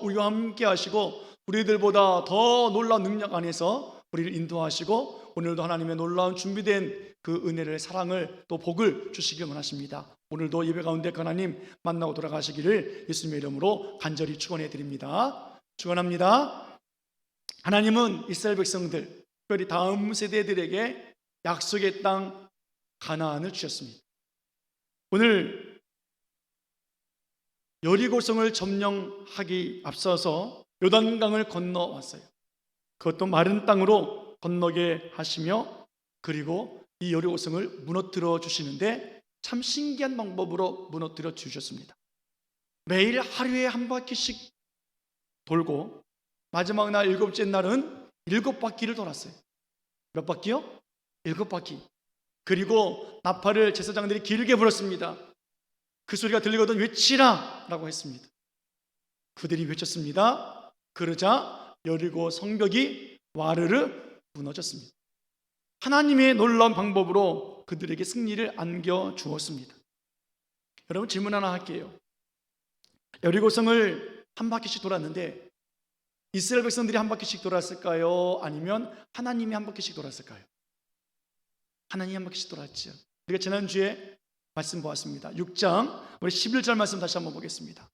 우리와 함께 하시고 우리들보다 더 놀라운 능력 안에서 우리를 인도하시고 오늘도 하나님의 놀라운 준비된 그 은혜를, 사랑을, 또 복을 주시길 원하십니다. 오늘도 예배 가운데 하나님 만나고 돌아가시기를 예수님의 이름으로 간절히 축원해 드립니다. 축원합니다. 하나님은 이스라엘 백성들, 특별히 다음 세대들에게 약속의 땅 가나안을 주셨습니다. 오늘 여리고성을 점령하기 앞서서 요단강을 건너왔어요. 그것도 마른 땅으로 건너게 하시며, 그리고 이 여리고성을 무너뜨려 주시는데 참 신기한 방법으로 무너뜨려 주셨습니다. 매일 하루에 한 바퀴씩 돌고 마지막 날 일곱째 날은 7바퀴를 돌았어요. 몇 바퀴요? 7바퀴. 그리고 나팔을 제사장들이 길게 불었습니다. 그 소리가 들리거든 외치라 라고 했습니다. 그들이 외쳤습니다. 그러자 여리고 성벽이 와르르 무너졌습니다. 하나님의 놀라운 방법으로 그들에게 승리를 안겨주었습니다. 여러분, 질문 하나 할게요. 여리고성을 한 바퀴씩 돌았는데 이스라엘 백성들이 한 바퀴씩 돌았을까요? 아니면 하나님이 한 바퀴씩 돌았을까요? 하나님이 한 바퀴씩 돌았죠. 우리가 지난주에 말씀 보았습니다. 6장 우리 11절 말씀 다시 한번 보겠습니다.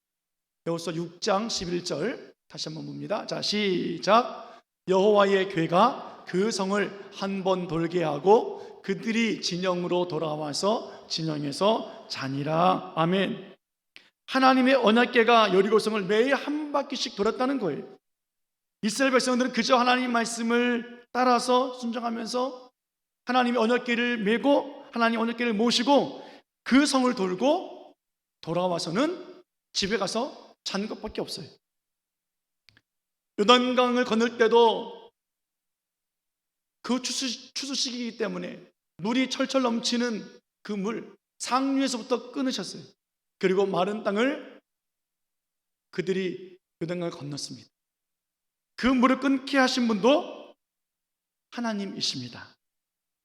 여호수아 6장 11절 다시 한번 봅니다. 자, 시작. 여호와의 궤가 그 성을 한 번 돌게 하고 그들이 진영으로 돌아와서 진영에서 자니라. 아멘. 하나님의 언약궤가 여리고성을 매일 한 바퀴씩 돌았다는 거예요. 이스라엘 백성들은 그저 하나님 말씀을 따라서 순종하면서 하나님의 언약궤를 메고 하나님 언약궤를 모시고 그 성을 돌고 돌아와서는 집에 가서 잔 것밖에 없어요. 요단강을 건널 때도 그 추수 시기이기 때문에 물이 철철 넘치는 그 물 상류에서부터 끊으셨어요. 그리고 마른 땅을 그들이 요단강을 건넜습니다. 그 물을 끊게 하신 분도 하나님이십니다.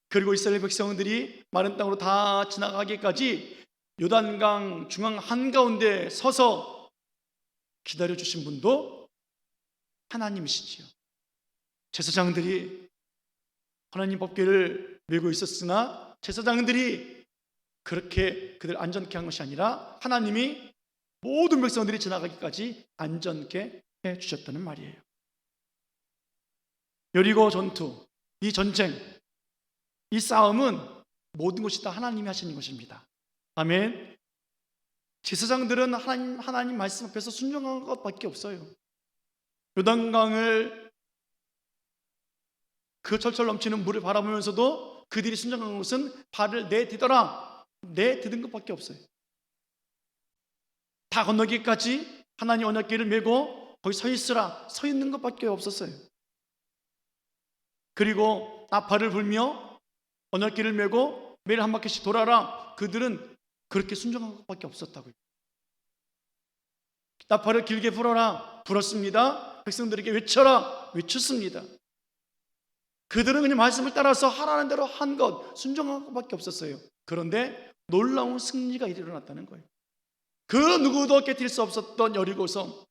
그리고 이스라엘 백성들이 마른 땅으로 다 지나가기까지 요단강 중앙 한가운데 서서 기다려주신 분도 하나님이시지요. 제사장들이 하나님 법궤를 메고 있었으나 제사장들이 그렇게 그들 안전케 한 것이 아니라 하나님이 모든 백성들이 지나가기까지 안전케 해주셨다는 말이에요. 여리고 전투, 이 전쟁, 이 싸움은 모든 것이 다 하나님이 하시는 것입니다. 아멘. 제사장들은 하나님 말씀 앞에서 순종한 것밖에 없어요. 요단강을 그 철철 넘치는 물을 바라보면서도 그들이 순종한 것은 발을 내디뎌라, 내디딘 것밖에 없어요. 다 건너기까지 하나님 언약궤를 메고 거기 서 있으라, 서 있는 것밖에 없었어요. 그리고 나팔을 불며 언약궤를 메고 매일 한 바퀴씩 돌아라, 그들은 그렇게 순종한 것밖에 없었다고요. 나팔을 길게 불어라, 불었습니다. 백성들에게 외쳐라, 외쳤습니다. 그들은 그냥 말씀을 따라서 하라는 대로 한 것, 순종한 것밖에 없었어요. 그런데 놀라운 승리가 일어났다는 거예요. 그 누구도 깨뜨릴 수 없었던 여리고성,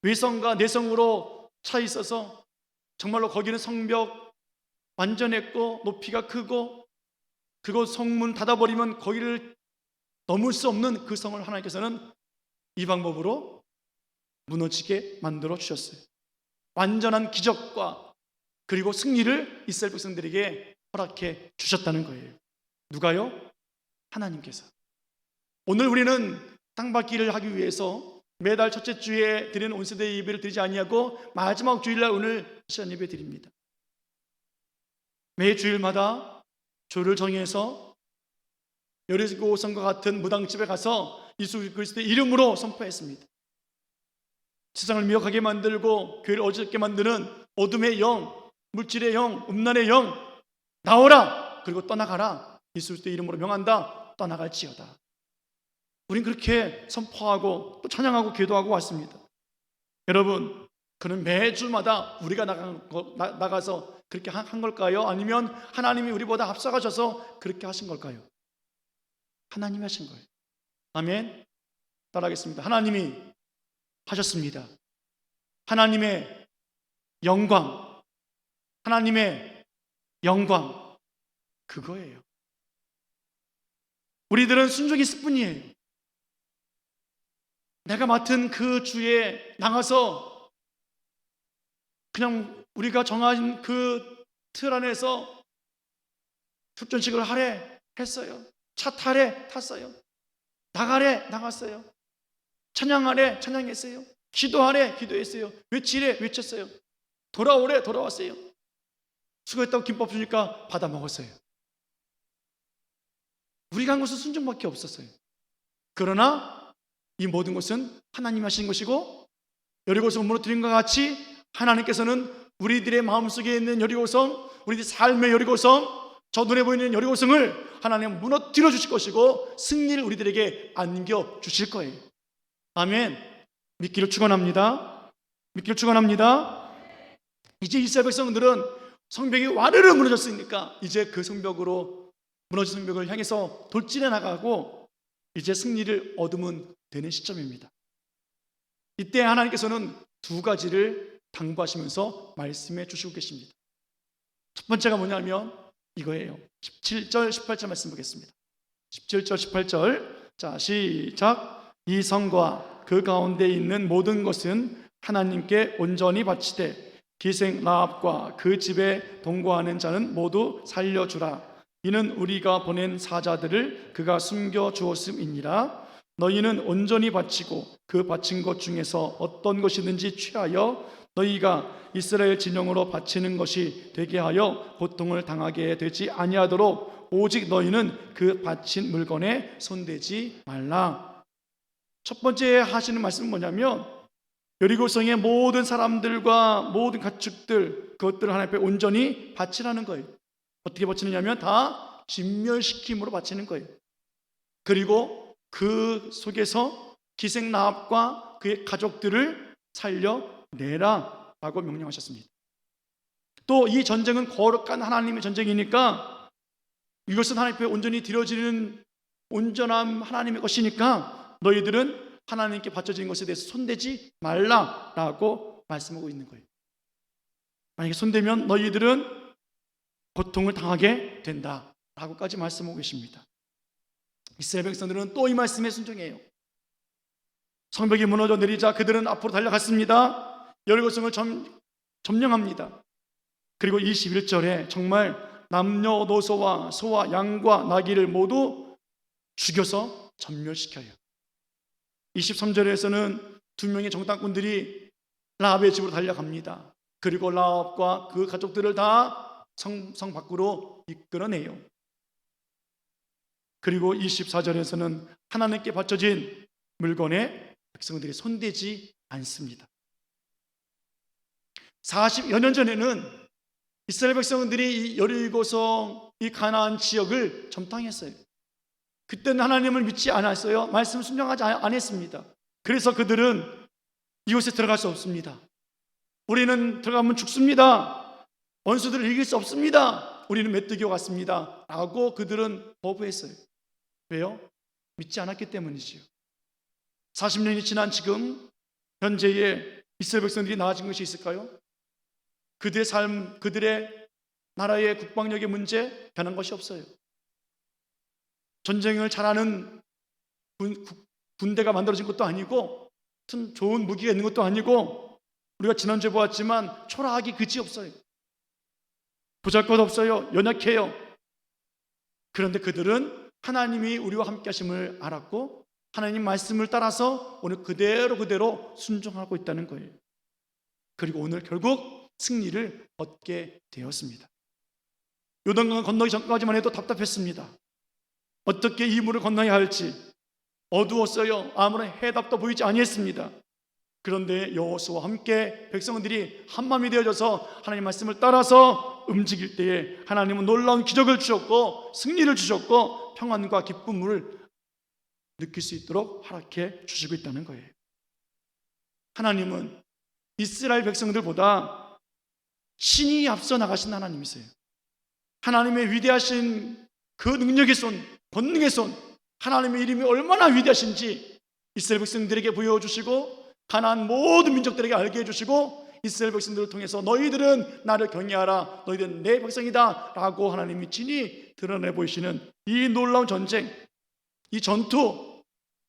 외성과 내성으로 차 있어서 정말로 거기는 성벽 완전했고 높이가 크고 그곳 성문 닫아버리면 거기를 넘을 수 없는 그 성을 하나님께서는 이 방법으로 무너지게 만들어 주셨어요. 완전한 기적과 그리고 승리를 이스라엘 백성들에게 허락해 주셨다는 거예요. 누가요? 하나님께서. 오늘 우리는 땅받기를 하기 위해서 매달 첫째 주에 드리는 온세대 예배를 드리지 아니하고 마지막 주일날 오늘 시간 예배 드립니다. 매 주일마다 조를 정해서 여리고성과 같은 무당집에 가서 예수 그리스도의 이름으로 선포했습니다. 세상을 미혹하게 만들고 교회를 어지럽게 만드는 어둠의 영, 물질의 영, 음란의 영 나오라, 그리고 떠나가라. 예수 그리스도의 이름으로 명한다, 떠나갈지어다. 우린 그렇게 선포하고 또 찬양하고 기도하고 왔습니다. 여러분, 그는 매주마다 우리가 나가서 그렇게 한 걸까요? 아니면 하나님이 우리보다 앞서가셔서 그렇게 하신 걸까요? 하나님이 하신 거예요. 아멘. 따라하겠습니다. 하나님이 하셨습니다. 하나님의 영광, 하나님의 영광, 그거예요. 우리들은 순종이 있을 뿐이에요. 내가 맡은 그 주에 나가서 그냥 우리가 정한 그 틀 안에서 출전식을 하래 했어요. 차 타래 탔어요. 나가래 나갔어요. 찬양하래 찬양했어요. 기도하래 기도했어요. 외치래 외쳤어요. 돌아오래 돌아왔어요. 수고했다고 김밥 주니까 받아 먹었어요. 우리가 한 것은 순종밖에 없었어요. 그러나 이 모든 것은 하나님이 하신 것이고, 여리고성 무너뜨린 것과 같이 하나님께서는 우리들의 마음속에 있는 여리고성, 우리들 삶의 여리고성, 저 눈에 보이는 여리고성을 하나님은 무너뜨려 주실 것이고 승리를 우리들에게 안겨주실 거예요. 아멘. 믿기를 축원합니다. 믿기를 축원합니다. 이제 이스라엘 백성들은 성벽이 와르르 무너졌으니까 이제 그 성벽으로, 무너진 성벽을 향해서 돌진해 나가고 이제 승리를 얻으면 되는 시점입니다. 이때 하나님께서는 두 가지를 당부하시면서 말씀해 주시고 계십니다. 첫 번째가 뭐냐면 이거예요. 17절 18절 말씀 보겠습니다. 17절 18절, 자 시작. 이 성과 그 가운데 있는 모든 것은 하나님께 온전히 바치되 기생 라합과 그 집에 동거하는 자는 모두 살려주라. 이는 우리가 보낸 사자들을 그가 숨겨 주었음이니라. 너희는 온전히 바치고 그 바친 것 중에서 어떤 것이든지 취하여 너희가 이스라엘 진영으로 바치는 것이 되게 하여 고통을 당하게 되지 아니하도록 오직 너희는 그 바친 물건에 손대지 말라. 첫 번째 하시는 말씀은 뭐냐면 여리고성의 모든 사람들과 모든 가축들, 그것들을 하나님 앞에 온전히 바치라는 거예요. 어떻게 바치느냐면 다 진멸시킴으로 바치는 거예요. 그리고 그 속에서 기생 라합과 그의 가족들을 살려내라 라고 명령하셨습니다. 또 이 전쟁은 거룩한 하나님의 전쟁이니까, 이것은 하나님 앞에 온전히 드려지는 온전한 하나님의 것이니까 너희들은 하나님께 바쳐진 것에 대해서 손대지 말라라고 말씀하고 있는 거예요. 만약에 손대면 너희들은 고통을 당하게 된다라고까지 말씀하고 계십니다. 이스라엘 백성들은 또 이 말씀에 순종해요. 성벽이 무너져 내리자 그들은 앞으로 달려갔습니다. 여리고성을 점령합니다. 그리고 21절에 정말 남녀노소와 소와 양과 나귀를 모두 죽여서 전멸시켜요. 23절에서는 두 명의 정탐꾼들이 라합의 집으로 달려갑니다. 그리고 라합과 그 가족들을 다 성 밖으로 이끌어내요. 그리고 24절에서는 하나님께 바쳐진 물건에 백성들이 손대지 않습니다. 40여 년 전에는 이스라엘 백성들이 이 여리고성, 이 가나안 지역을 점탕했어요. 그때는 하나님을 믿지 않았어요. 말씀을 순종하지 않았습니다. 그래서 그들은 이곳에 들어갈 수 없습니다. 우리는 들어가면 죽습니다. 원수들을 이길 수 없습니다. 우리는 메뚜기와 같습니다 라고 그들은 거부했어요. 왜요? 믿지 않았기 때문이지요. 40년이 지난 지금 현재의 이스라엘 백성들이 나아진 것이 있을까요? 그들의 삶, 그들의 나라의 국방력의 문제 변한 것이 없어요. 전쟁을 잘하는 군대가 만들어진 것도 아니고, 좋은 무기가 있는 것도 아니고, 우리가 지난주에 보았지만 초라하기 그지 없어요. 보잘것없어요. 연약해요. 그런데 그들은 하나님이 우리와 함께 하심을 알았고 하나님 말씀을 따라서 오늘 그대로 순종하고 있다는 거예요. 그리고 오늘 결국 승리를 얻게 되었습니다. 요단강 건너기 전까지만 해도 답답했습니다. 어떻게 이 물을 건너야 할지 어두웠어요. 아무런 해답도 보이지 아니했습니다. 그런데 여호수아와 함께 백성들이 한마음이 되어져서 하나님 말씀을 따라서 움직일 때에 하나님은 놀라운 기적을 주셨고 승리를 주셨고 평안과 기쁨을 느낄 수 있도록 허락해 주시고 있다는 거예요. 하나님은 이스라엘 백성들보다 신이 앞서 나가신 하나님이세요. 하나님의 위대하신 그 능력의 손, 권능의 손, 하나님의 이름이 얼마나 위대하신지 이스라엘 백성들에게 보여주시고 가나안 모든 민족들에게 알게 해주시고 이스라엘 백성들을 통해서 너희들은 나를 경외하라, 너희들은 내 백성이다 라고 하나님이 친히 드러내 보이시는 이 놀라운 전쟁, 이 전투,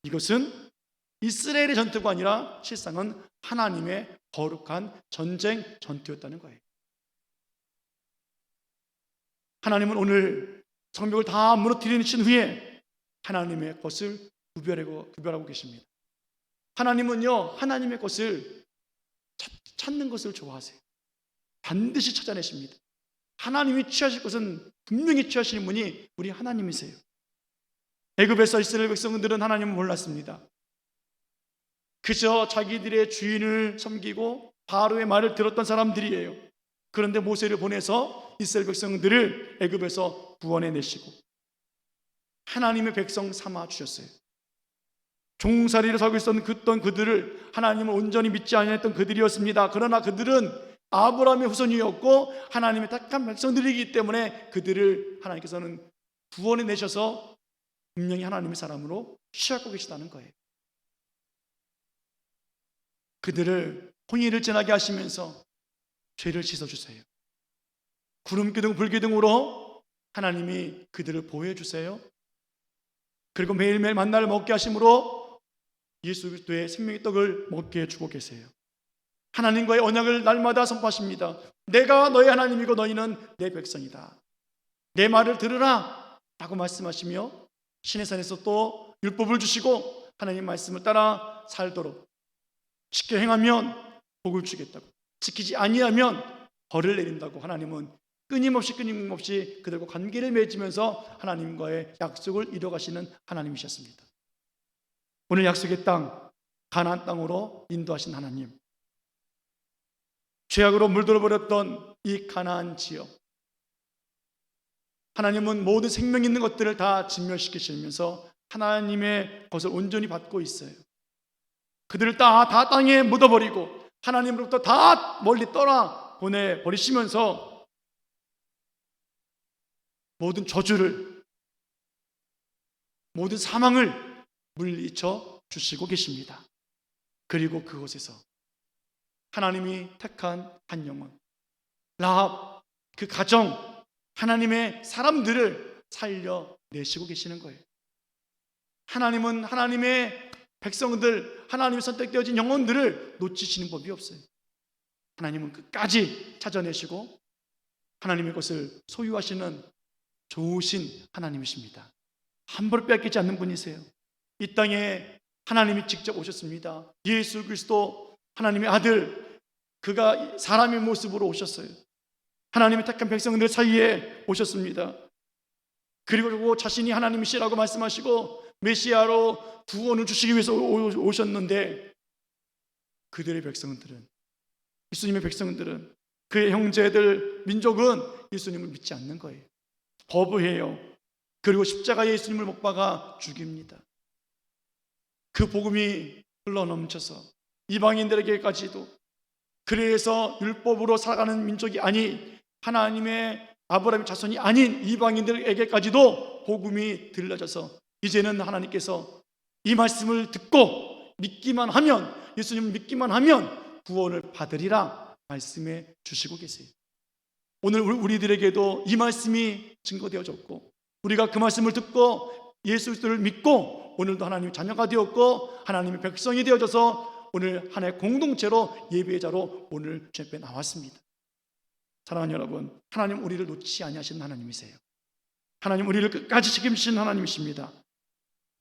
이것은 이스라엘의 전투가 아니라 실상은 하나님의 거룩한 전쟁 전투였다는 거예요. 하나님은 오늘 성벽을 다 무너뜨리신 후에 하나님의 것을 구별하고 계십니다. 하나님은요, 하나님의 것을 찾는 것을 좋아하세요. 반드시 찾아내십니다. 하나님이 취하실 것은 분명히 취하시는 분이 우리 하나님이세요. 애굽에서 이스라엘 백성들은 하나님을 몰랐습니다. 그저 자기들의 주인을 섬기고 바로의 말을 들었던 사람들이에요. 그런데 모세를 보내서 이스라엘 백성들을 애굽에서 구원해내시고 하나님의 백성 삼아 주셨어요. 종살이를 살고 있었던 그들을 하나님을 온전히 믿지 않았던 그들이었습니다. 그러나 그들은 아브라함의 후손이었고 하나님의 택한 백성들이기 때문에 그들을 하나님께서는 구원해내셔서 분명히 하나님의 사람으로 취하고 계시다는 거예요. 그들을 홍해를 지나게 하시면서 죄를 씻어주세요. 구름 기둥 불 기둥으로 하나님이 그들을 보호해 주세요. 그리고 매일매일 만나를 먹게 하심으로 예수 그리스도의 생명의 떡을 먹게 해주고 계세요. 하나님과의 언약을 날마다 선포하십니다. 내가 너의 하나님이고 너희는 내 백성이다. 내 말을 들으라 라고 말씀하시며 시내산에서 또 율법을 주시고 하나님의 말씀을 따라 살도록 지켜 행하면 복을 주겠다고, 지키지 아니하면 벌을 내린다고 하나님은 끊임없이 그들과 관계를 맺으면서 하나님과의 약속을 이뤄가시는 하나님이셨습니다. 오늘 약속의 땅 가나안 땅으로 인도하신 하나님, 죄악으로 물들어버렸던 이 가나안 지역, 하나님은 모든 생명 있는 것들을 다 진멸시키시면서 하나님의 것을 온전히 받고 있어요. 그들을 다 땅에 묻어버리고 하나님으로부터 다 멀리 떠나 보내버리시면서 모든 저주를, 모든 사망을 물리쳐 주시고 계십니다. 그리고 그곳에서 하나님이 택한 한 영혼 라합, 그 가정, 하나님의 사람들을 살려내시고 계시는 거예요. 하나님은 하나님의 백성들, 하나님이 선택되어진 영혼들을 놓치시는 법이 없어요. 하나님은 끝까지 찾아내시고 하나님의 것을 소유하시는 좋으신 하나님이십니다. 함부로 빼앗기지 않는 분이세요. 이 땅에 하나님이 직접 오셨습니다. 예수 그리스도 하나님의 아들, 그가 사람의 모습으로 오셨어요. 하나님의 택한 백성들 사이에 오셨습니다. 그리고 자신이 하나님이시라고 말씀하시고 메시아로 구원을 주시기 위해서 오셨는데 그들의 백성들은, 예수님의 백성들은, 그의 형제들, 민족은 예수님을 믿지 않는 거예요. 거부해요. 그리고 십자가에 예수님을 못 박아 죽입니다. 그 복음이 흘러넘쳐서 이방인들에게까지도, 그래서 율법으로 살아가는 민족이 아닌 하나님의 아브라함의 자손이 아닌 이방인들에게까지도 복음이 들려져서 이제는 하나님께서 이 말씀을 듣고 믿기만 하면, 예수님을 믿기만 하면 구원을 받으리라 말씀해 주시고 계세요. 오늘 우리들에게도 이 말씀이 증거되어졌고 우리가 그 말씀을 듣고 예수 그리스도를 믿고 오늘도 하나님의 자녀가 되었고 하나님의 백성이 되어져서 오늘 하나의 공동체로 예배자로 오늘 주 앞에 나왔습니다. 사랑하는 여러분, 하나님 우리를 놓지 아니하시는 하나님이세요. 하나님 우리를 끝까지 책임지시는 하나님이십니다.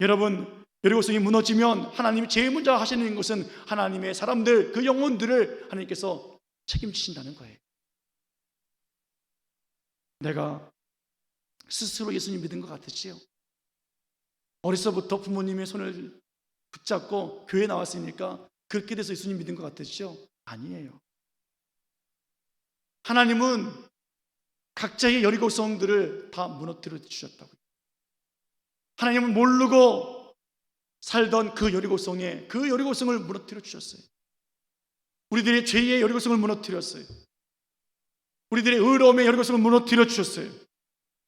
여러분, 여리고성이 무너지면 하나님이 제일 먼저 하시는 것은 하나님의 사람들, 그 영혼들을 하나님께서 책임지신다는 거예요. 내가 스스로 예수님 믿은 것 같으시죠? 어려서부터 부모님의 손을 붙잡고 교회 나왔으니까 그렇게 돼서 예수님 믿은 것 같으시죠? 아니에요. 하나님은 각자의 여리고성들을 다 무너뜨려 주셨다고요. 하나님은 모르고 살던 그 여리고성에 그 여리고성을 무너뜨려 주셨어요. 우리들의 죄의 여리고성을 무너뜨렸어요. 우리들의 의로움의 여리고성을 무너뜨려 주셨어요.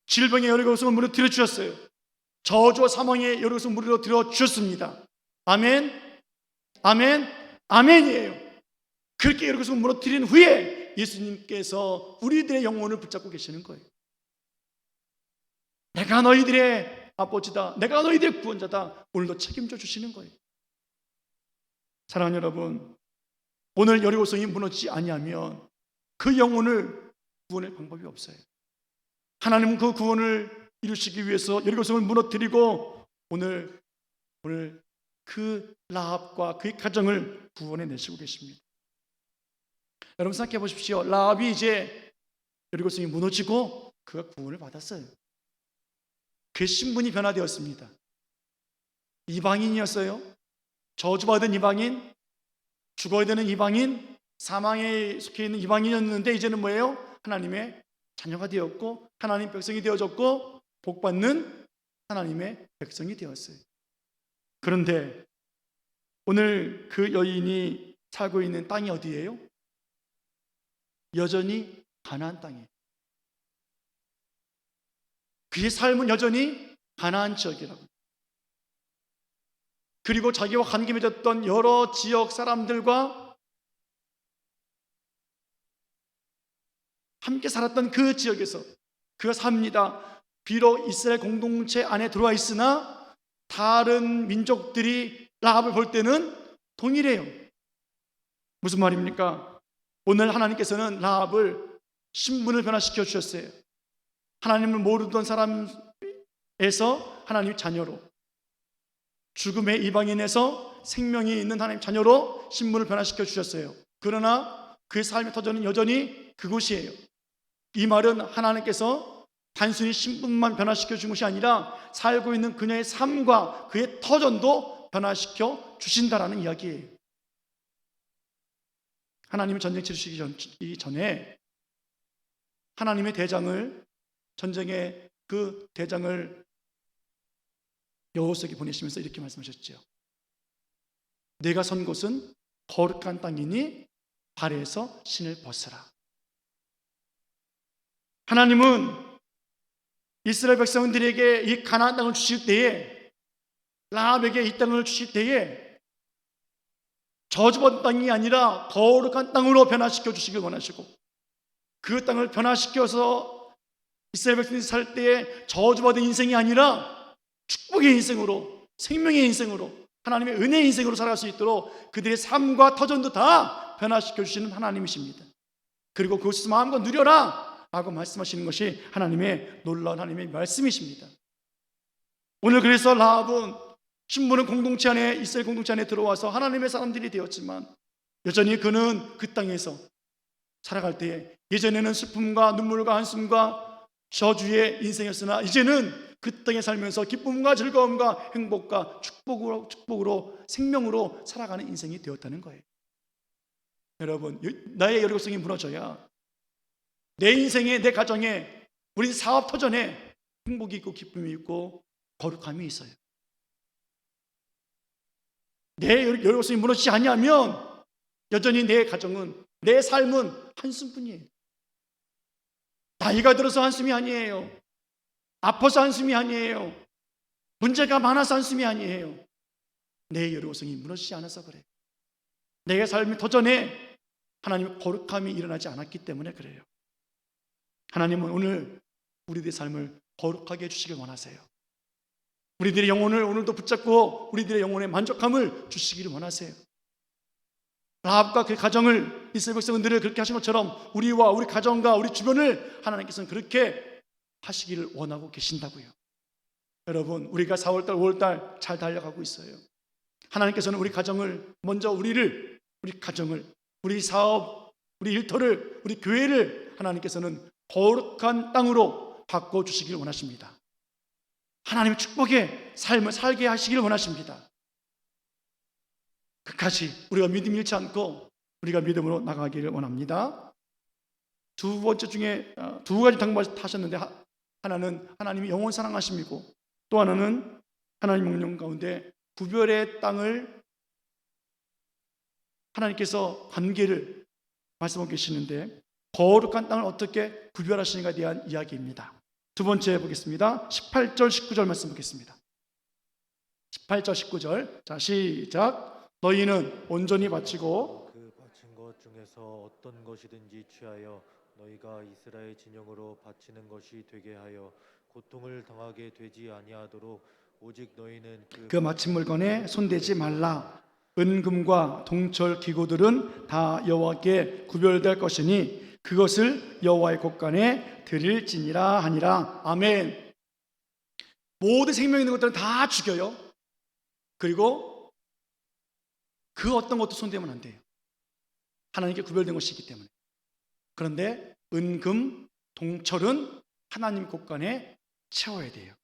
질병의 여리고성을 무너뜨려 주셨어요. 저주와 사망의 여리고성을 무너뜨려 주셨습니다. 아멘. 아멘. 아멘이에요. 그렇게 여리고성을 무너뜨린 후에 예수님께서 우리들의 영혼을 붙잡고 계시는 거예요. 내가 너희들의 아버지다, 내가 너희들의 구원자다, 오늘도 책임져 주시는 거예요. 사랑하는 여러분, 오늘 여리고성이 무너지지 아니하면 그 영혼을 구원할 방법이 없어요. 하나님은 그 구원을 이루시기 위해서 여리고성을 무너뜨리고 오늘 그 라합과 그의 가정을 구원해 내시고 계십니다. 여러분 생각해 보십시오. 라합이 이제 여리고성이 무너지고 그가 구원을 받았어요. 그 신분이 변화되었습니다. 이방인이었어요. 저주받은 이방인, 죽어야 되는 이방인, 사망에 속해 있는 이방인이었는데 이제는 뭐예요? 하나님의 자녀가 되었고 하나님 백성이 되어졌고 복받는 하나님의 백성이 되었어요. 그런데 오늘 그 여인이 살고 있는 땅이 어디예요? 여전히 가나안 땅이에요. 그의 삶은 여전히 가나안 지역이라고. 그리고 자기와 관계 맺었던 여러 지역 사람들과 함께 살았던 그 지역에서 그가 삽니다. 비록 이스라엘 공동체 안에 들어와 있으나 다른 민족들이 라합을 볼 때는 동일해요. 무슨 말입니까? 오늘 하나님께서는 라합을 신분을 변화시켜 주셨어요. 하나님을 모르던 사람에서 하나님의 자녀로, 죽음의 이방인에서 생명이 있는 하나님 자녀로 신분을 변화시켜 주셨어요. 그러나 그의 삶의 터전은 여전히 그곳이에요. 이 말은 하나님께서 단순히 신분만 변화시켜 준 것이 아니라 살고 있는 그녀의 삶과 그의 터전도 변화시켜 주신다라는 이야기예요. 하나님이 전쟁 치르시기 전에 하나님의 대장을, 전쟁의 그 대장을 여호수아에게 보내시면서 이렇게 말씀하셨죠. 내가 선 곳은 거룩한 땅이니 발에서 신을 벗으라. 하나님은 이스라엘 백성들에게 이 가나안 땅을 주실 때에, 라합에게 이 땅을 주실 때에 저주받은 땅이 아니라 거룩한 땅으로 변화시켜 주시길 원하시고, 그 땅을 변화시켜서 이스라엘 백성들이 살 때에 저주받은 인생이 아니라 축복의 인생으로, 생명의 인생으로, 하나님의 은혜의 인생으로 살아갈 수 있도록 그들의 삶과 터전도 다 변화시켜 주시는 하나님이십니다. 그리고 그것을 마음껏 누려라 라고 말씀하시는 것이 하나님의 놀라운 하나님의 말씀이십니다. 오늘 그래서 라합은 신분은 공동체 안에, 이스라엘 공동체 안에 들어와서 하나님의 사람들이 되었지만 여전히 그는 그 땅에서 살아갈 때에 예전에는 슬픔과 눈물과 한숨과 저주의 인생이었으나 이제는 그 땅에 살면서 기쁨과 즐거움과 행복과 축복으로 생명으로 살아가는 인생이 되었다는 거예요. 여러분, 나의 여리고성이 무너져야 내 인생에, 내 가정에, 우리 사업 터전에 행복이 있고 기쁨이 있고 거룩함이 있어요. 내 여리고성이 무너지지 아니하면 여전히 내 가정은, 내 삶은 한숨뿐이에요. 나이가 들어서 한숨이 아니에요. 아파서 한숨이 아니에요. 문제가 많아서 한숨이 아니에요. 내 여리고성이 무너지지 않아서 그래요. 내 삶의 터전에 하나님의 거룩함이 일어나지 않았기 때문에 그래요. 하나님은 오늘 우리들의 삶을 거룩하게 해주시길 원하세요. 우리들의 영혼을 오늘도 붙잡고 우리들의 영혼의 만족함을 주시기를 원하세요. 라합과 그 가정을, 이스라엘 백성들을 그렇게 하신 것처럼 우리와 우리 가정과 우리 주변을 하나님께서는 그렇게 하시기를 원하고 계신다고요. 여러분, 우리가 4월달, 5월달 잘 달려가고 있어요. 하나님께서는 우리 가정을, 먼저 우리 가정을, 우리 사업, 우리 일터를, 우리 교회를 하나님께서는 거룩한 땅으로 바꿔주시길 원하십니다. 하나님의 축복의 삶을 살게 하시길 원하십니다. 끝까지 우리가 믿음 잃지 않고 우리가 믿음으로 나가기를 원합니다. 두 번째 중에 두 가지 당부를 하셨는데, 하나는 하나님이 영원 사랑하심이고 또 하나는 하나님 명령 가운데 구별의 땅을 하나님께서 관계를 말씀하고 계시는데 거룩한 땅을 어떻게 구별하시는가에 대한 이야기입니다. 두 번째 보겠습니다. 18절 19절 말씀 보겠습니다. 18절 19절. 자, 시작. 너희는 온전히 바치고 그 바친 것 중에서 어떤 것이든지 취하여 너희가 이스라엘 진영으로 바치는 것이 되게 하여 고통을 당하게 되지 아니하도록 오직 너희는 그 바친 물건에 손대지 말라. 은금과 동철 기구들은 다 여호와께 구별될 것이니 그것을 여호와의 곳간에 드릴지니라 하니라. 아멘. 모든 생명 있는 것들은 다 죽여요. 그리고 그 어떤 것도 손대면 안 돼요. 하나님께 구별된 것이기 때문에. 그런데 은금, 동철은 하나님 곳간에 채워야 돼요.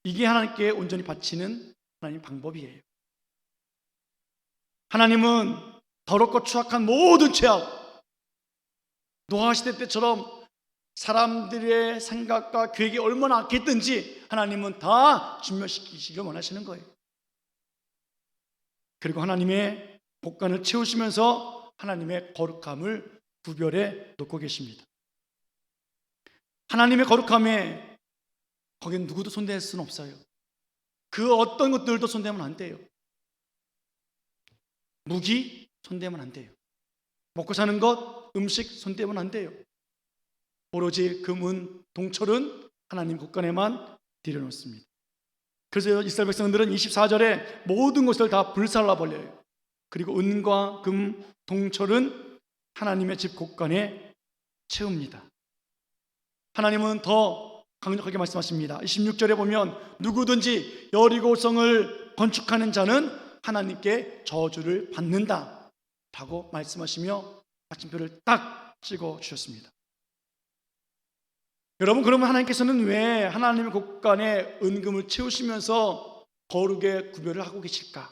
이게 하나님께 온전히 바치는 하나님 방법이에요. 하나님은 더럽고 추악한 모든 죄악, 노아 시대 때처럼 사람들의 생각과 계획이 얼마나 악했든지 하나님은 다 진멸시키시길 원하시는 거예요. 그리고 하나님의 곳간을 채우시면서 하나님의 거룩함을 구별해 놓고 계십니다. 하나님의 거룩함에 거긴 누구도 손댈 수는 없어요. 그 어떤 것들도 손대면 안 돼요. 무기 손대면 안 돼요. 먹고 사는 것, 음식 손대면 안 돼요. 오로지 금은, 동철은 하나님 곳간에만 들여놓습니다. 그래서 이스라엘 백성들은 24절에 모든 것을 다 불살라 버려요. 그리고 은과 금, 동철은 하나님의 집 곳간에 채웁니다. 하나님은 더 강력하게 말씀하십니다. 26절에 보면 누구든지 여리고성을 건축하는 자는 하나님께 저주를 받는다 라고 말씀하시며 마침표를 딱 찍어 주셨습니다. 여러분, 그러면 하나님께서는 왜 하나님의 곳간에 은금을 채우시면서 거룩의 구별을 하고 계실까?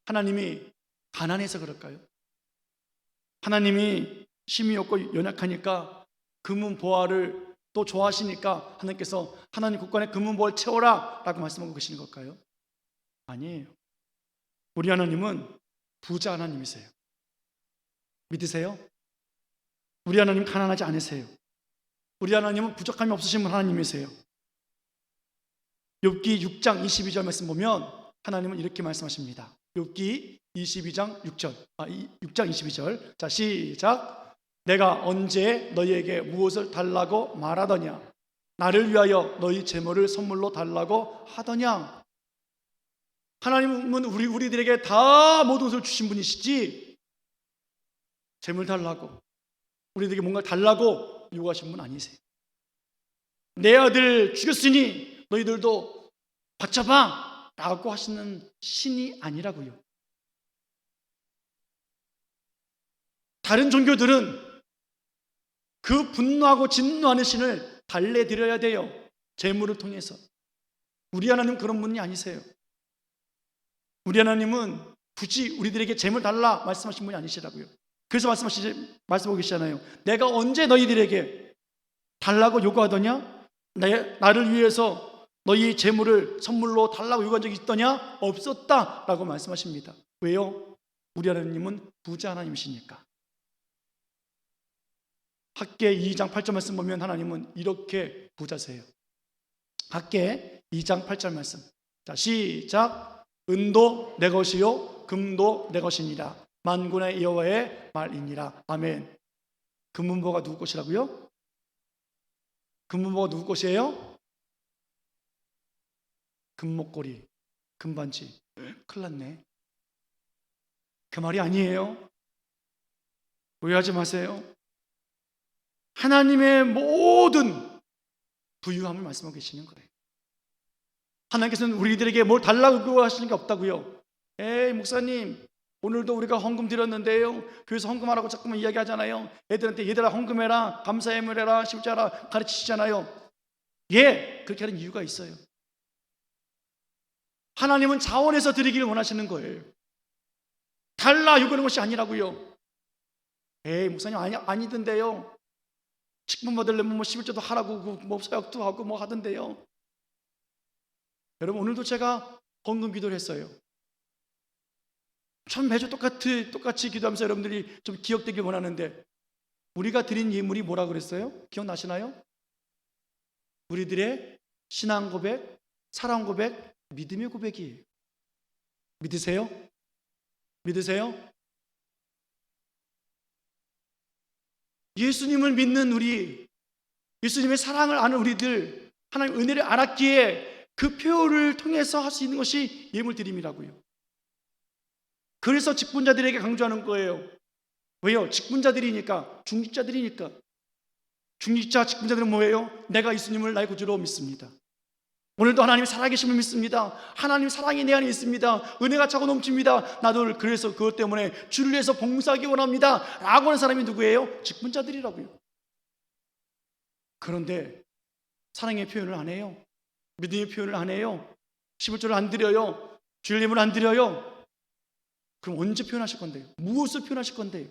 하나님이 가난해서 그럴까요? 하나님이 힘이 없고 연약하니까 금은 보화를 또 좋아하시니까 하나님께서 하나님 곳간에 금은 보화를 채워라 라고 말씀하고 계시는 걸까요? 아니에요. 우리 하나님은 부자 하나님이세요. 믿으세요? 우리 하나님 가난하지 않으세요. 우리 하나님은 부족함이 없으신 분 하나님이세요. 욥기 6장 22절 말씀 보면 하나님은 이렇게 말씀하십니다. 욥기 22장 6절 6장 22절 자 시작. 내가 언제 너희에게 무엇을 달라고 말하더냐? 나를 위하여 너희 재물을 선물로 달라고 하더냐? 하나님은 우리들에게 다 모든 것을 주신 분이시지 재물 달라고 우리들에게 뭔가 달라고 요구하신 분 아니세요. 내 아들 죽였으니 너희들도 바쳐봐 라고 하시는 신이 아니라고요. 다른 종교들은 그 분노하고 진노하는 신을 달래드려야 돼요. 재물을 통해서. 우리 하나님 그런 분이 아니세요. 우리 하나님은 굳이 우리들에게 재물 달라 말씀하신 분이 아니시라고요. 그래서 말씀하고 계시잖아요. 내가 언제 너희들에게 달라고 요구하더냐? 나를 위해서 너희 재물을 선물로 달라고 요구한 적이 있더냐? 없었다라고 말씀하십니다. 왜요? 우리 하나님은 부자 하나님이시니까. 학개 2장 8절 말씀 보면 하나님은 이렇게 부자세요. 학개 2장 8절 말씀. 자, 시작. 은도 내 것이요 금도 내 것이니라. 만군의 여호와의 말이니라. 아멘. 금문보가 누구 것이라고요? 금문보가 누구 것이에요? 금목걸이, 금반지. 큰일 났네. 그 말이 아니에요. 오해하지 마세요. 하나님의 모든 부유함을 말씀하고 계시는 거예요. 하나님께서는 우리들에게 뭘 달라고 하시는 게 없다고요. 에이 목사님 오늘도 우리가 헌금 드렸는데요 교회에서 헌금하라고 자꾸만 이야기하잖아요. 애들한테 얘들아 헌금해라 감사예물해라 십자라 가르치시잖아요. 예, 그렇게 하는 이유가 있어요. 하나님은 자원해서 드리기를 원하시는 거예요. 달라 요구하는 것이 아니라고요. 에이 목사님 아니던데요. 식품 받으려면 뭐 11조도 하라고 뭐 사역도 하고 뭐 하던데요. 여러분 오늘도 제가 헌금 기도를 했어요. 전 매주 똑같이 기도하면서 여러분들이 좀 기억되길 원하는데 우리가 드린 예물이 뭐라 그랬어요? 기억나시나요? 우리들의 신앙 고백, 사랑 고백, 믿음의 고백이에요. 믿으세요? 믿으세요? 예수님을 믿는 우리, 예수님의 사랑을 아는 우리들, 하나님의 은혜를 알았기에 그 표를 통해서 할 수 있는 것이 예물드림이라고요. 그래서 직분자들에게 강조하는 거예요. 왜요? 직분자들이니까, 중직자들이니까. 중직자, 직분자들은 뭐예요? 내가 예수님을 나의 구주로 믿습니다. 오늘도 하나님의 살아계심을 믿습니다. 하나님 사랑이 내 안에 있습니다. 은혜가 차고 넘칩니다. 나도 그래서 그것 때문에 주를 위해서 봉사하기 원합니다 라고 하는 사람이 누구예요? 직분자들이라고요. 그런데 사랑의 표현을 안 해요. 믿음의 표현을 안 해요. 11조를 안 드려요. 주일 예물을 안 드려요. 그럼 언제 표현하실 건데요? 무엇을 표현하실 건데요?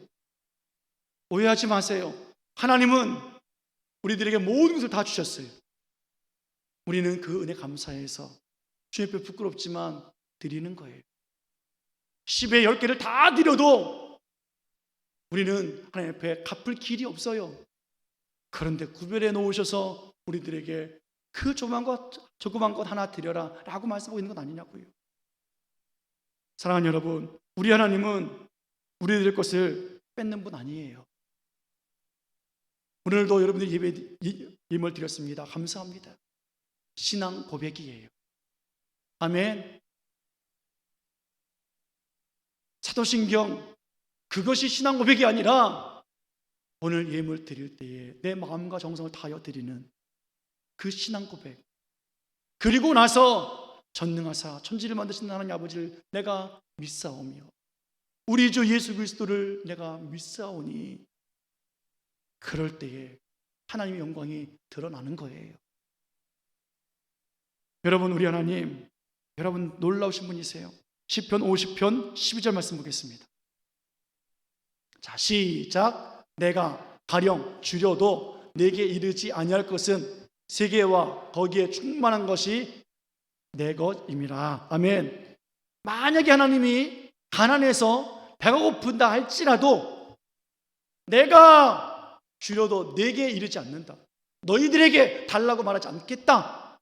오해하지 마세요. 하나님은 우리들에게 모든 것을 다 주셨어요. 우리는 그 은혜 감사해서 주님 앞에 부끄럽지만 드리는 거예요. 10의 10개를 다 드려도 우리는 하나님 앞에 갚을 길이 없어요. 그런데 구별해 놓으셔서 우리들에게 그 조그만 것 하나 드려라 라고 말씀하고 있는 건 아니냐고요. 사랑하는 여러분, 우리 하나님은 우리들의 것을 뺏는 분 아니에요. 오늘도 여러분들 예물 드렸습니다. 감사합니다. 신앙 고백이에요. 아멘. 사도신경, 그것이 신앙 고백이 아니라 오늘 예물 드릴 때에 내 마음과 정성을 다하여 드리는 그 신앙 고백. 그리고 나서 전능하사 천지를 만드신 하나님 아버지를 내가 믿사오며 우리 주 예수 그리스도를 내가 믿사오니, 그럴 때에 하나님의 영광이 드러나는 거예요. 여러분, 우리 하나님, 여러분 놀라우신 분이세요. 시편 50편 12절 말씀 보겠습니다. 자, 시작. 내가 가령 줄여도 내게 이르지 아니할 것은 세계와 거기에 충만한 것이 내 것임이라. 아멘. 만약에 하나님이 가난해서 배가 고픈다 할지라도 내가 줄여도 내게 이르지 않는다, 너희들에게 달라고 말하지 않겠다,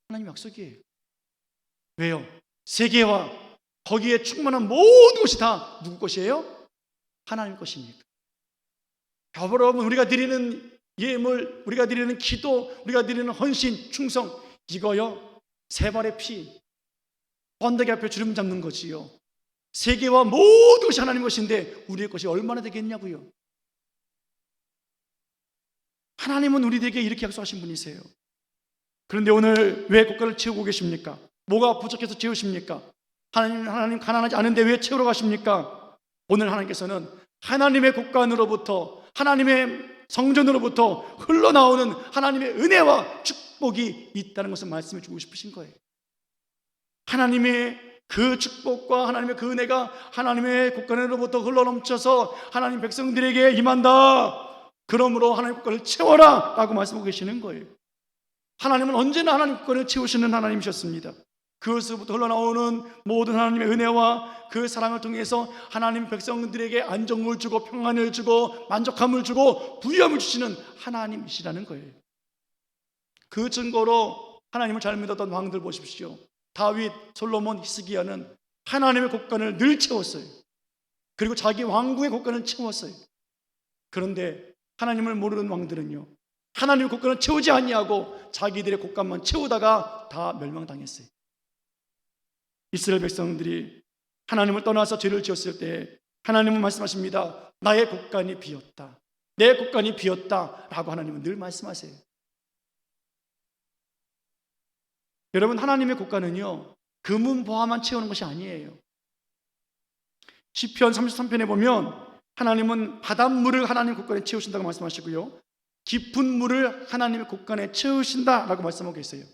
하나님 약속이에요. 왜요? 세계와 거기에 충만한 모든 것이 다 누구 것이에요? 하나님 것입니까? 여러분, 우리가 드리는 예물, 우리가 드리는 기도, 우리가 드리는 헌신, 충성, 이거요 세 발의 피, 번데기 앞에 주름 잡는 거지요. 세계와 모든 것이 하나님 것인데 우리의 것이 얼마나 되겠냐고요. 하나님은 우리에게 이렇게 약속하신 분이세요. 그런데 오늘 왜 국가를 채우고 계십니까? 뭐가 부족해서 채우십니까? 하나님 가난하지 않은데 왜 채우러 가십니까? 오늘 하나님께서는 하나님의 국간으로부터, 하나님의 성전으로부터 흘러나오는 하나님의 은혜와 축복이 있다는 것을 말씀해 주고 싶으신 거예요. 하나님의 그 축복과 하나님의 그 은혜가 하나님의 국간으로부터 흘러넘쳐서 하나님 백성들에게 임한다. 그러므로 하나님 국간을 채워라 라고 말씀하고 계시는 거예요. 하나님은 언제나 하나님 국간을 채우시는 하나님이셨습니다. 그것으로부터 흘러나오는 모든 하나님의 은혜와 그 사랑을 통해서 하나님 백성들에게 안정을 주고 평안을 주고 만족함을 주고 부유함을 주시는 하나님이시라는 거예요. 그 증거로 하나님을 잘 믿었던 왕들 보십시오. 다윗, 솔로몬, 히스기야는 하나님의 곳간을 늘 채웠어요. 그리고 자기 왕궁의 곳간을 채웠어요. 그런데 하나님을 모르는 왕들은요, 하나님의 곳간을 채우지 아니하고 자기들의 곳간만 채우다가 다 멸망당했어요. 이스라엘 백성들이 하나님을 떠나서 죄를 지었을 때 하나님은 말씀하십니다. 나의 곳간이 비었다, 내 곳간이 비었다 라고 하나님은 늘 말씀하세요. 여러분, 하나님의 곳간은요 금은 보화만 채우는 것이 아니에요. 시편 33편에 보면 하나님은 바닷물을 하나님의 곳간에 채우신다고 말씀하시고요, 깊은 물을 하나님의 곳간에 채우신다라고 말씀하고 계세요.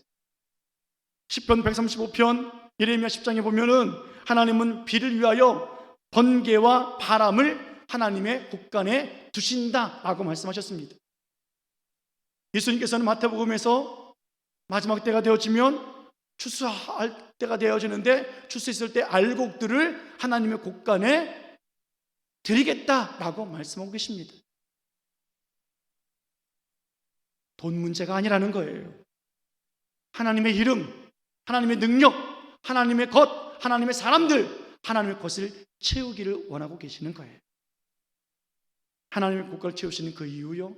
시편 135편 예레미야 10장에 보면은 하나님은 비를 위하여 번개와 바람을 하나님의 곳간에 두신다라고 말씀하셨습니다. 예수님께서는 마태복음에서 마지막 때가 되어지면 추수할 때가 되어지는데 추수했을 때 알곡들을 하나님의 곳간에 드리겠다라고 말씀하고 계십니다. 돈 문제가 아니라는 거예요. 하나님의 이름, 하나님의 능력, 하나님의 것, 하나님의 사람들, 하나님의 것을 채우기를 원하고 계시는 거예요. 하나님의 국가를 채우시는 그 이유요,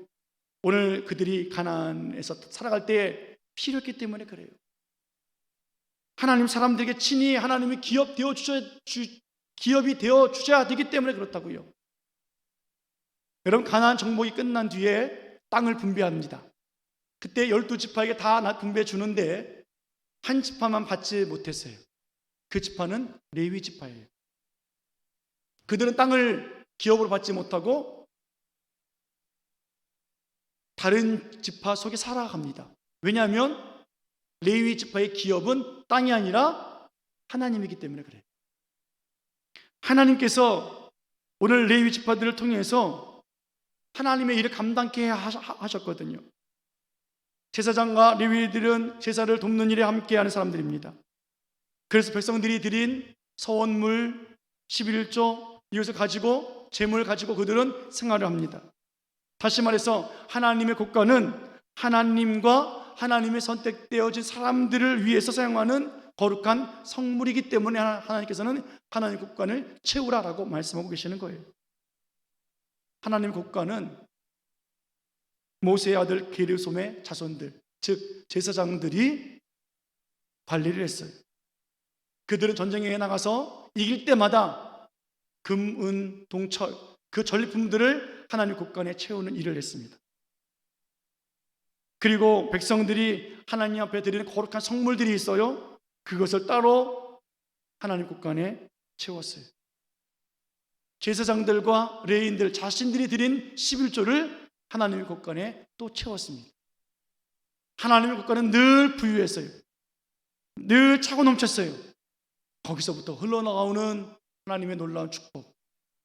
오늘 그들이 가나안에서 살아갈 때 필요했기 때문에 그래요. 하나님 사람들에게 친히 하나님이 기업이 되어 주셔야 되기 때문에 그렇다고요. 여러분, 가나안 정복이 끝난 뒤에 땅을 분배합니다. 그때 12지파에게 다 분배해 주는데 한 지파만 받지 못했어요. 그 지파는 레위 지파예요. 그들은 땅을 기업으로 받지 못하고 다른 지파 속에 살아갑니다. 왜냐하면 레위 지파의 기업은 땅이 아니라 하나님이기 때문에 그래요. 하나님께서 오늘 레위 지파들을 통해서 하나님의 일을 감당케 하셨거든요. 제사장과 레위들은 제사를 돕는 일에 함께하는 사람들입니다. 그래서 백성들이 드린 서원물 11조 이것을 가지고, 재물을 가지고 그들은 생활을 합니다. 다시 말해서 하나님의 국가는 하나님과 하나님의 선택되어진 사람들을 위해서 사용하는 거룩한 성물이기 때문에 하나님께서는 하나님의 국가를 채우라라고 말씀하고 계시는 거예요. 하나님의 국가는 모세의 아들 게르솜의 자손들, 즉 제사장들이 관리를 했어요. 그들은 전쟁에 나가서 이길 때마다 금, 은, 동철, 그 전리품들을 하나님의 국간에 채우는 일을 했습니다. 그리고 백성들이 하나님 앞에 드리는 거룩한 성물들이 있어요. 그것을 따로 하나님 국간에 채웠어요. 제사장들과 레위인들 자신들이 드린 11조를 하나님의 국간에 또 채웠습니다. 하나님의 국간은 늘 부유했어요. 늘 차고 넘쳤어요. 거기서부터 흘러나오는 하나님의 놀라운 축복,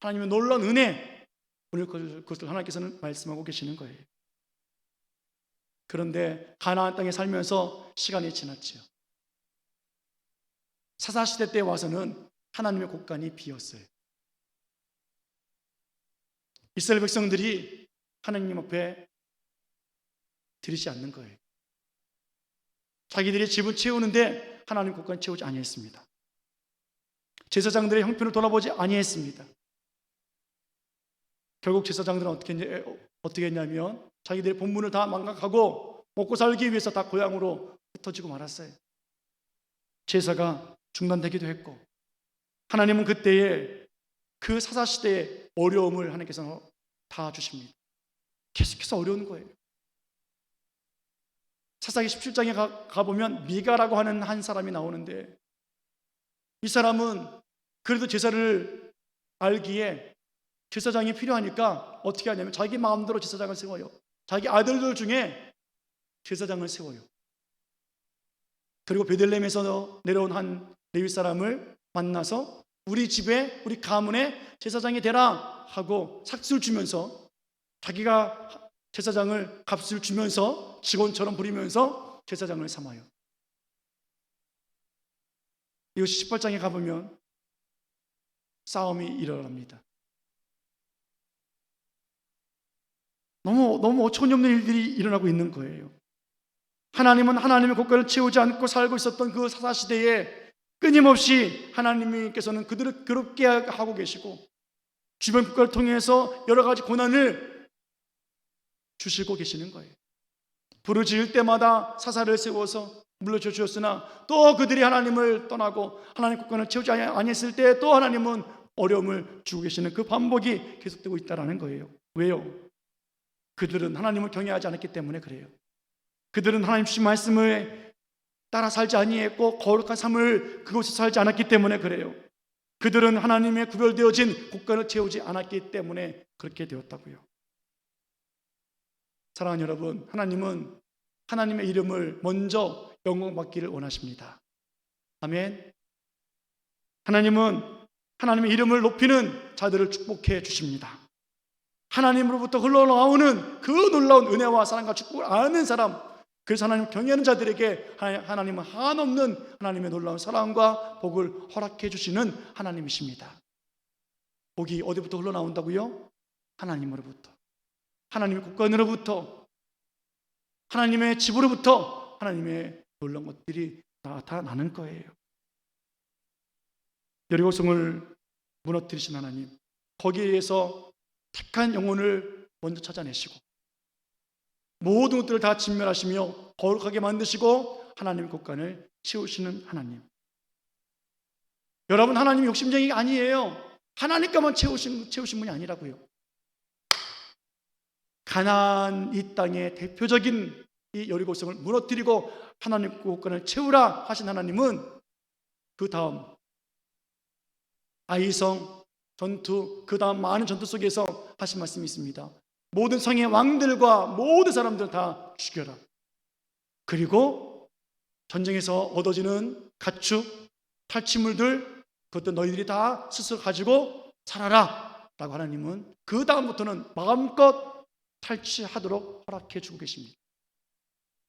하나님의 놀라운 은혜, 오늘 그것을 하나님께서는 말씀하고 계시는 거예요. 그런데 가나안 땅에 살면서 시간이 지났지요. 사사시대 때 와서는 하나님의 곳간이 비었어요. 이스라엘 백성들이 하나님 앞에 드리지 않는 거예요. 자기들이 집을 채우는데 하나님 곳간을 채우지 아니했습니다. 제사장들의 형편을 돌아보지 아니했습니다. 결국 제사장들은 어떻게 했냐면 자기들의 본분을 다 망각하고 먹고 살기 위해서 다 고향으로 흩어지고 말았어요. 제사가 중단되기도 했고, 하나님은 그때에 그 사사시대의 어려움을 하나님께서 다 주십니다. 계속해서 어려운 거예요. 사사기 17장에 가보면 미가라고 하는 한 사람이 나오는데, 이 사람은 그래도 제사를 알기에 제사장이 필요하니까 어떻게 하냐면 자기 마음대로 제사장을 세워요. 자기 아들들 중에 제사장을 세워요. 그리고 베들레헴에서 내려온 한 레위 사람을 만나서 우리 집에, 우리 가문에 제사장이 되라 하고 삭슬 주면서, 자기가 제사장을 값을 주면서 직원처럼 부리면서 제사장을 삼아요. 이것이 18장에 가보면 싸움이 일어납니다. 너무 어처구니없는 일들이 일어나고 있는 거예요. 하나님은 하나님의 국가를 채우지 않고 살고 있었던 그 사사시대에 끊임없이 하나님께서는 그들을 괴롭게 하고 계시고 주변 국가를 통해서 여러 가지 고난을 주시고 계시는 거예요. 부르짖을 때마다 사사를 세워서 물러줘 주었으나 또 그들이 하나님을 떠나고 하나님 국가를 채우지 아니했을 때 또 하나님은 어려움을 주고 계시는 그 반복이 계속되고 있다는 거예요. 왜요? 그들은 하나님을 경외하지 않았기 때문에 그래요. 그들은 하나님 주신 말씀을 따라 살지 아니했고 거룩한 삶을 그곳에서 살지 않았기 때문에 그래요. 그들은 하나님의 구별되어진 국가를 채우지 않았기 때문에 그렇게 되었다고요. 사랑하는 여러분, 하나님은 하나님의 이름을 먼저 영광받기를 원하십니다. 아멘. 하나님은 하나님의 이름을 높이는 자들을 축복해 주십니다. 하나님으로부터 흘러나오는 그 놀라운 은혜와 사랑과 축복을 아는 사람, 그래서 하나님 경외하는 자들에게 하나님은 한없는 하나님의 놀라운 사랑과 복을 허락해 주시는 하나님이십니다. 복이 어디부터 흘러나온다고요? 하나님으로부터, 하나님의 국간으로부터, 하나님의 집으로부터 하나님의 놀라운 것들이 나타나는 거예요. 여리고성을 무너뜨리신 하나님, 거기에서 택한 영혼을 먼저 찾아내시고 모든 것들을 다 진멸하시며 거룩하게 만드시고 하나님의 곳간을 채우시는 하나님. 여러분, 하나님 욕심쟁이가 아니에요. 하나님께만 채우신 분이 아니라고요. 가나안 이 땅의 대표적인 이 여리고성을 무너뜨리고 하나님 곳간을 채우라 하신 하나님은 그 다음 아이성 전투, 그 다음 많은 전투 속에서 하신 말씀이 있습니다. 모든 성의 왕들과 모든 사람들 다 죽여라. 그리고 전쟁에서 얻어지는 가축, 탈취물들, 그것도 너희들이 다 스스로 가지고 살아라 라고 하나님은 그 다음부터는 마음껏 탈취하도록 허락해 주고 계십니다.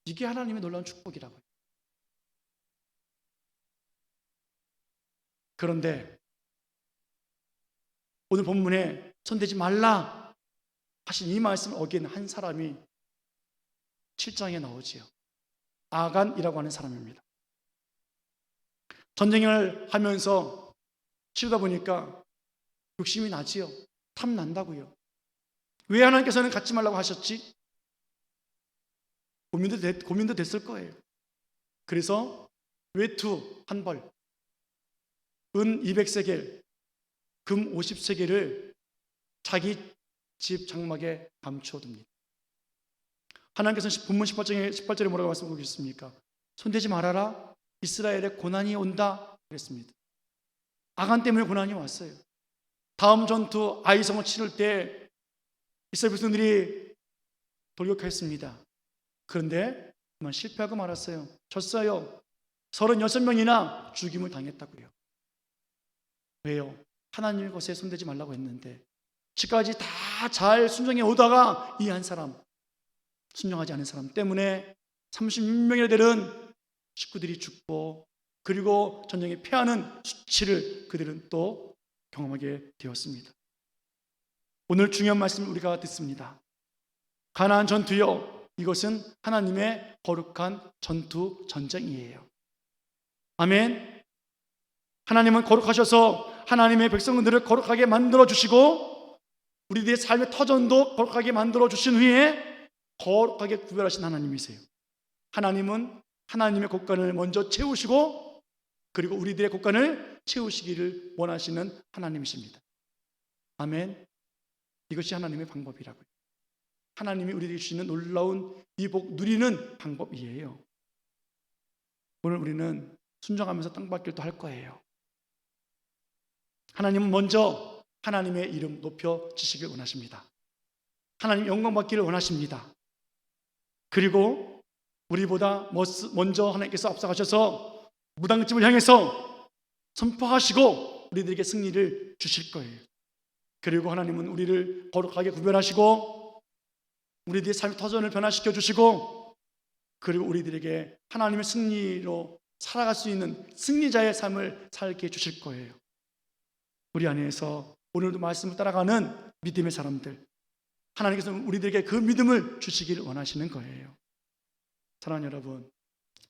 이게 하나님의 놀라운 축복이라고요. 그런데 오늘 본문에 손대지 말라 하신 이 말씀을 어긴 한 사람이 7장에 나오지요. 아간이라고 하는 사람입니다. 전쟁을 하면서 치르다 보니까 욕심이 나지요. 탐난다고요. 왜 하나님께서는 갖지 말라고 하셨지? 고민도 됐을 거예요. 그래서 외투 한 벌, 은 200세겔, 금 50세겔을 자기 집 장막에 감춰둡니다. 하나님께서는 본문 18절에 뭐라고 말씀하고 계십니까? 손대지 말아라. 이스라엘에 고난이 온다 그랬습니다. 아간 때문에 고난이 왔어요. 다음 전투 아이성을 치를 때 이스라엘 백성들이 돌격했습니다. 그런데 그만 실패하고 말았어요. 졌어요. 36명이나 죽임을 당했다고요. 왜요? 하나님의 것에 손대지 말라고 했는데 지금까지 다 잘 순종해 오다가 이 한 사람, 순종하지 않은 사람 때문에 36명이나 되는 식구들이 죽고 그리고 전쟁에 패하는 수치를 그들은 또 경험하게 되었습니다. 오늘 중요한 말씀을 우리가 듣습니다. 가나안 전투요, 이것은 하나님의 거룩한 전투 전쟁이에요. 아멘. 하나님은 거룩하셔서 하나님의 백성들을 거룩하게 만들어 주시고 우리들의 삶의 터전도 거룩하게 만들어 주신 후에 거룩하게 구별하신 하나님이세요. 하나님은 하나님의 곳간을 먼저 채우시고 그리고 우리들의 곳간을 채우시기를 원하시는 하나님이십니다. 아멘. 이것이 하나님의 방법이라고요. 하나님이 우리에게 주시는 놀라운 이 복 누리는 방법이에요. 오늘 우리는 순종하면서 땅밟기도 할 거예요. 하나님은 먼저 하나님의 이름 높여지시길 원하십니다. 하나님 영광 받기를 원하십니다. 그리고 우리보다 먼저 하나님께서 앞서가셔서 무당집을 향해서 선포하시고 우리들에게 승리를 주실 거예요. 그리고 하나님은 우리를 거룩하게 구별하시고 우리들의 삶의 터전을 변화시켜 주시고 그리고 우리들에게 하나님의 승리로 살아갈 수 있는 승리자의 삶을 살게 해주실 거예요. 우리 안에서 오늘도 말씀을 따라가는 믿음의 사람들, 하나님께서 우리들에게 그 믿음을 주시기를 원하시는 거예요. 사랑하는 여러분,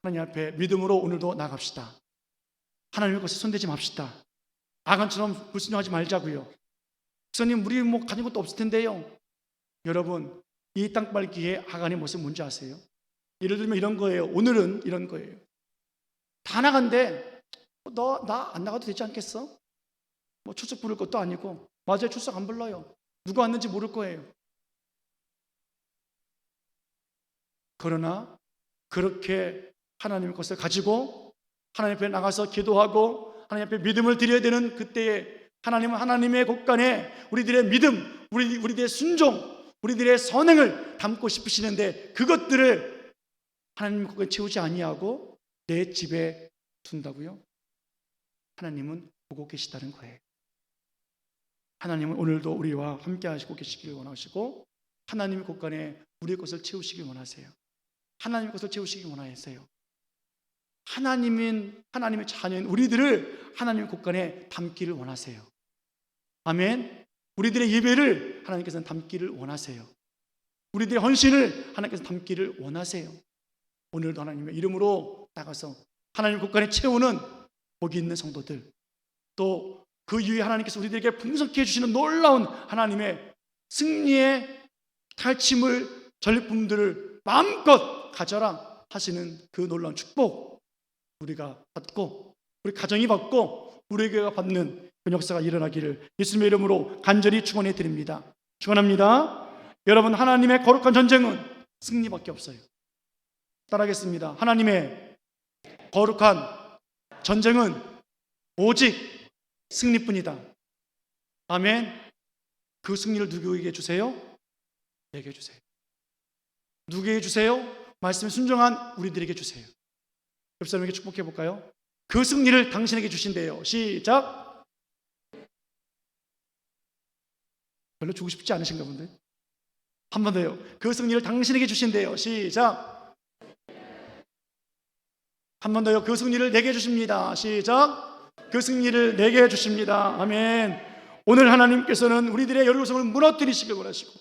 하나님 앞에 믿음으로 오늘도 나갑시다. 하나님의 것에 손대지 맙시다. 아간처럼 불순종하지 말자고요. 목사님, 우리 가진 것도 없을 텐데요. 여러분, 이 땅밟기에 아간의 모습 뭔지 아세요? 예를 들면 이런 거예요. 오늘은 이런 거예요. 다 나간데 너 나 안 나가도 되지 않겠어? 출석 부를 것도 아니고. 맞아요, 출석 안 불러요. 누가 왔는지 모를 거예요. 그러나 그렇게 하나님의 것을 가지고 하나님 앞에 나가서 기도하고 하나님 앞에 믿음을 드려야 되는 그때에 하나님은 하나님의 곳간에 우리들의 믿음, 우리들의 순종, 우리들의 선행을 담고 싶으시는데 그것들을 하나님의 곳간에 채우지 아니하고 내 집에 둔다고요? 하나님은 보고 계시다는 거예요. 하나님은 오늘도 우리와 함께 하시고 계시기를 원하시고 하나님의 곳간에 우리의 것을 채우시길 원하세요. 하나님의 것을 채우시길 원하세요. 하나님의 자녀인 우리들을 하나님의 곳간에 담기를 원하세요. 아멘. 우리들의 예배를 하나님께서는 담기를 원하세요. 우리들의 헌신을 하나님께서 담기를 원하세요. 오늘도 하나님의 이름으로 나가서 하나님의 곳간에 채우는 복이 있는 성도들, 또 그 이후에 하나님께서 우리들에게 풍성케 해주시는 놀라운 하나님의 승리의 탈취물 전리품들을 마음껏 가져라 하시는 그 놀라운 축복 우리가 받고 우리 가정이 받고 우리 교회가 받는 그 역사가 일어나기를 예수님의 이름으로 간절히 축원해 드립니다. 축원합니다. 여러분, 하나님의 거룩한 전쟁은 승리밖에 없어요. 따라하겠습니다. 하나님의 거룩한 전쟁은 오직 승리뿐이다. 아멘. 그 승리를 누구에게 주세요? 내게 주세요. 누구에게 주세요? 말씀에 순종한 우리들에게 주세요. 옆 사람에게 축복해 볼까요? 그 승리를 당신에게 주신대요. 시작. 별로 주고 싶지 않으신가 본데. 한 번 더요. 그 승리를 당신에게 주신대요. 시작. 한 번 더요. 그 승리를 내게 주십니다. 시작. 그 승리를 내게 주십니다. 아멘. 오늘 하나님께서는 우리들의 여리고성을 무너뜨리시길 원하시고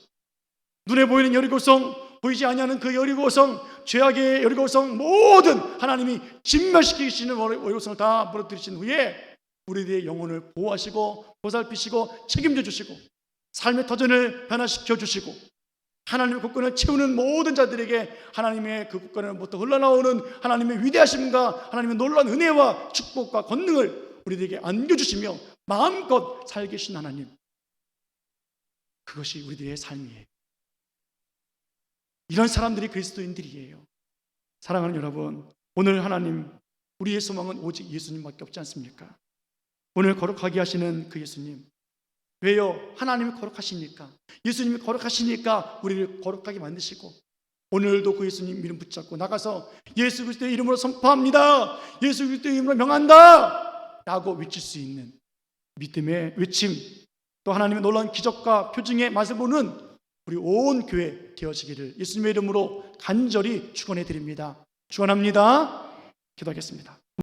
눈에 보이는 여리고성, 보이지 아니하는 그 여리고성, 죄악의 여리고성 모든 하나님이 진멸시키시는 여리고성을 다 무너뜨리신 후에 우리들의 영혼을 보호하시고 보살피시고 책임져 주시고 삶의 터전을 변화시켜 주시고 하나님의 국권을 채우는 모든 자들에게 하나님의 그 국권으로부터 흘러나오는 하나님의 위대하심과 하나님의 놀라운 은혜와 축복과 권능을 우리들에게 안겨주시며 마음껏 살게 하신 하나님, 그것이 우리들의 삶이에요. 이런 사람들이 그리스도인들이에요. 사랑하는 여러분, 오늘 하나님, 우리의 소망은 오직 예수님밖에 없지 않습니까? 오늘 거룩하게 하시는 그 예수님, 왜요? 하나님이 거룩하시니까, 예수님이 거룩하시니까 우리를 거룩하게 만드시고 오늘도 그 예수님 이름 붙잡고 나가서 예수 그리스도의 이름으로 선포합니다, 예수 그리스도의 이름으로 명한다 라고 외칠 수 있는 믿음의 외침, 또 하나님의 놀라운 기적과 표징의 맛을 보는 우리 온 교회 되어지기를 예수님의 이름으로 간절히 축원해 드립니다. 축원합니다. 기도하겠습니다.